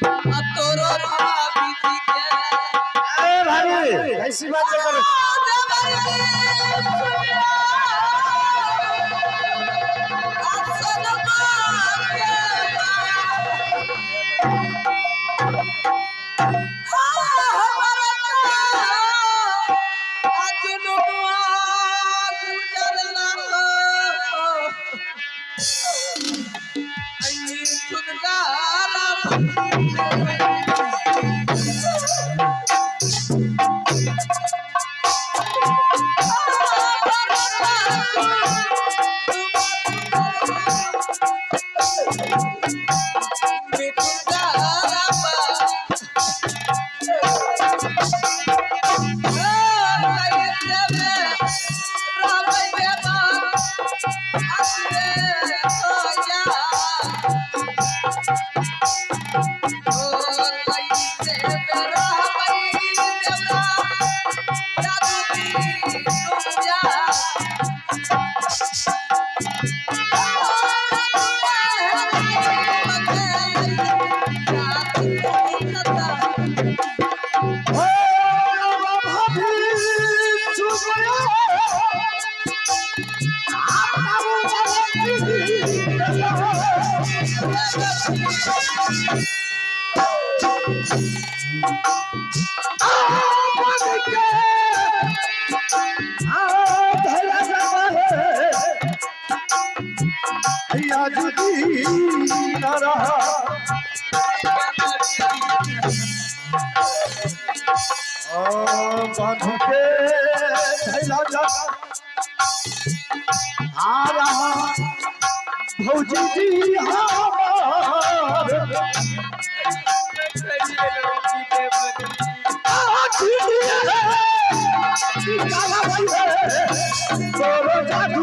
तोरो भाभी जी के अरे भाई ऐसी बात तो करो। बांध के थैला जा आ रहा भौजी जी हमार तोरो जादू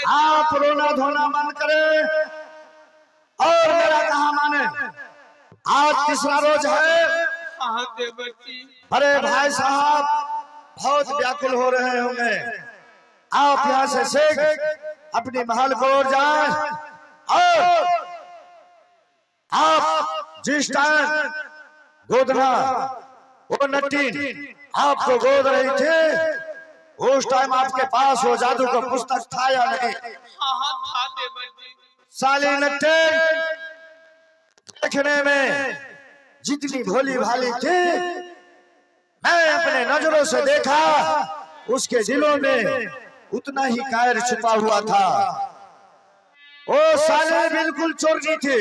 आप रोना धोना बंद करें और मेरा कहा माने। आज तीसरा रोज है। अरे भाई साहब बहुत व्याकुल हो रहे होंगे। आप यहाँ से शेख अपनी महल को ओर जाएं और आप जिस टाइम गोदना वो नट्टी आपको गोद रही थी उस टाइम आपके पास वो जादू का पुस्तक था या नहीं? था देवर जी। साली नट्टे देखने में जितनी भोली भाली थी मैं अपने नजरों से देखा उसके दिलों में उतना ही कायर छुपा हुआ था। वो साले बिल्कुल चोरनी थी।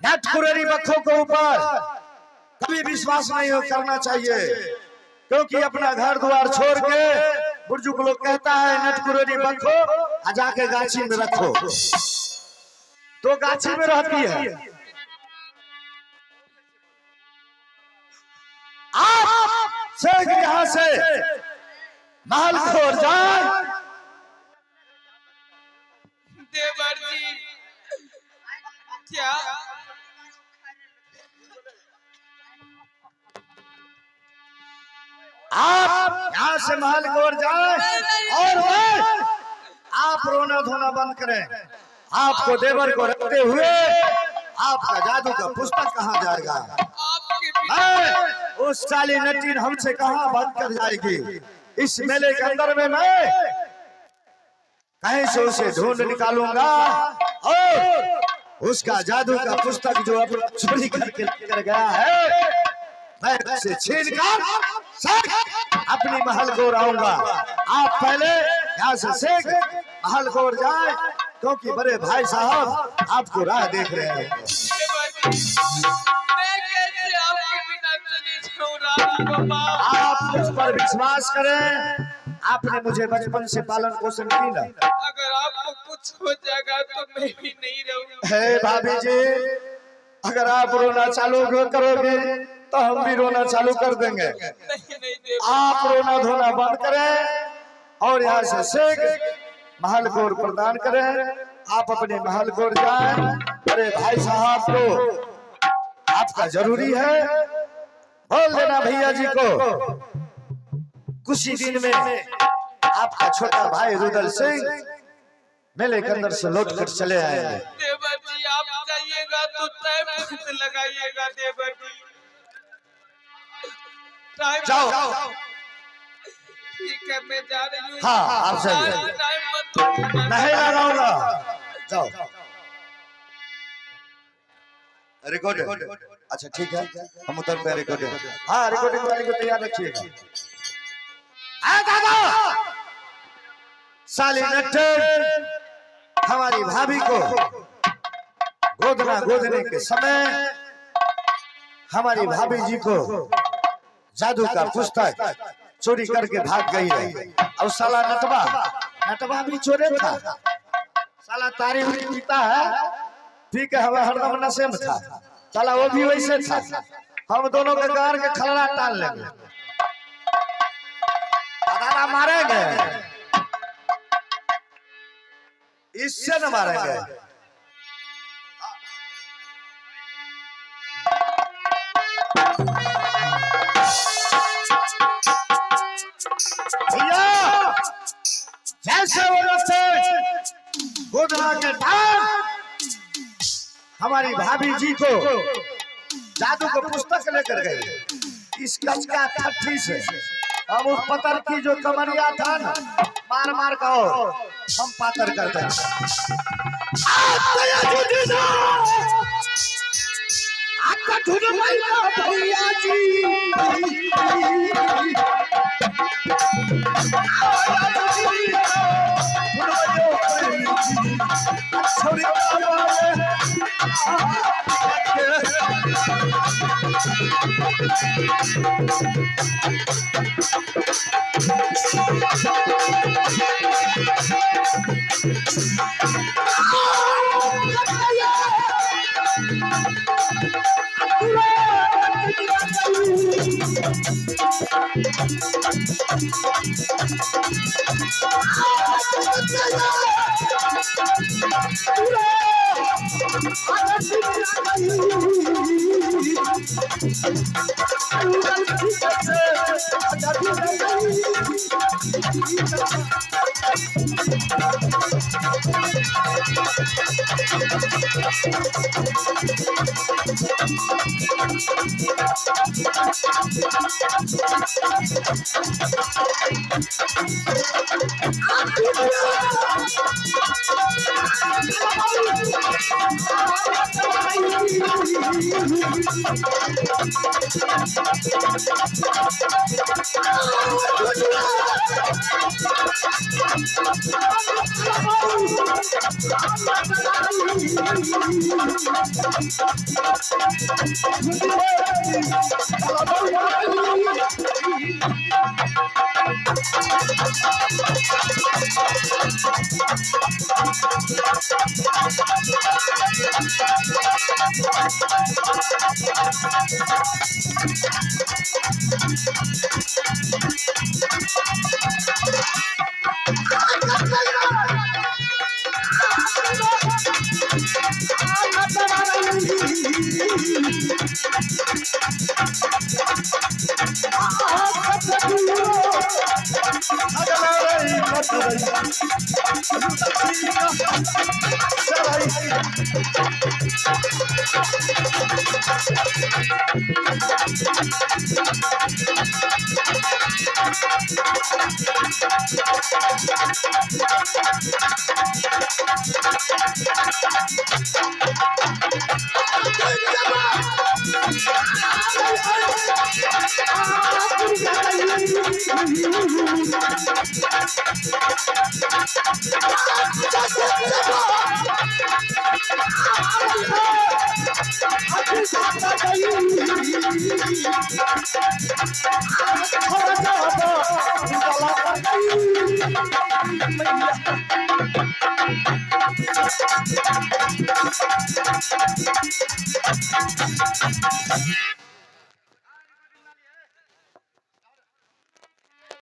नटकुरेरी बखों के ऊपर कभी विश्वास नहीं करना चाहिए क्योंकि अपना घर द्वार छोड़ के बुजुर्ग लोग कहता है नटकुरेरी बखो आ जाके गाछी में रखो तो गाछी में रहती है। आप शेख यहाँ से महल छोड़ जाए। देवर जी क्या आप यहाँ से महल छोड़ जाए और मैं आप रोना धोना बंद करें। आपको देवर को रखते हुए आपका जादू का पुस्तक कहाँ जाएगा? आपके बिना उस साली नटीन हमसे कहाँ भाग कर जाएगी? इस मेले के अंदर में मैं कहीं से उसे ढूंढ निकालूंगा और उसका जादू का पुस्तक जो अपना चोरी करके लेकर गया है मैं उसे छीन कर अपनी महल को आऊंगा। आप पहले यहाँ से सीख महल को जाए क्योंकि बड़े भाई साहब आपको राह देख रहे हैं। मैं कैसे आपके बिना चली जाऊं राजगोपाल? आप मुझ पर विश्वास करें। आपने मुझे बचपन से पालन पोषण की ना। अगर आपको कुछ हो जाएगा तो मैं भी नहीं रहूंगा। हे भाभी जी, अगर आप रोना चालू करोगे तो हम भी रोना चालू कर देंगे। नहीं देवर, आप रोना धोना बंद करें और यहाँ से सीख महल को प्रदान करें। आप अपने महल को जाएं। अरे भाई साहब को आपका जरूरी है। बोल देना भैया जी को कुछ ही दिन में आपका छोटा भाई रुदल सिंह मेले के अंदर से लौट कर चले आएंगे। देवर जी आप जाइएगा तो टाइम खुद लगाइएगा। देवर जी टाइम जाओ। ठीक है मैं जा रही हूँ। हाँ, आप जाइए। टाइम मत दो। नहीं लगाऊंगा। जाओ। रिकॉर्डिंग अच्छा ठीक है, हम उतर पे रिकॉर्डिंग। हाँ, रिकॉर्डिंग वाली को तैयार रखिएगा। दादा साली नट्टे हमारी भाभी को गोदने के समय हमारी भाभी जी को जादू का पुस्तक चोरी करके भाग गई है। और साला नटवा भी चोरे था। साला तारी हुई पीता है, पी के हवा हरदम नशे में था। साला वो भी वैसे था। हम दोनों के गार के खलड़ा टाल लेंगे, दादा मारेंगे, इससे न मारेंगे। भैया जैसे वो गोदना के टाइम हमारी भाभी जी को जादू को पुस्तक लेकर गए। इस कच का ठट्ठी से हम उस पत्थर की जो कमरिया था ना मार मार का हम पातर करते हैं। भैया जी मैया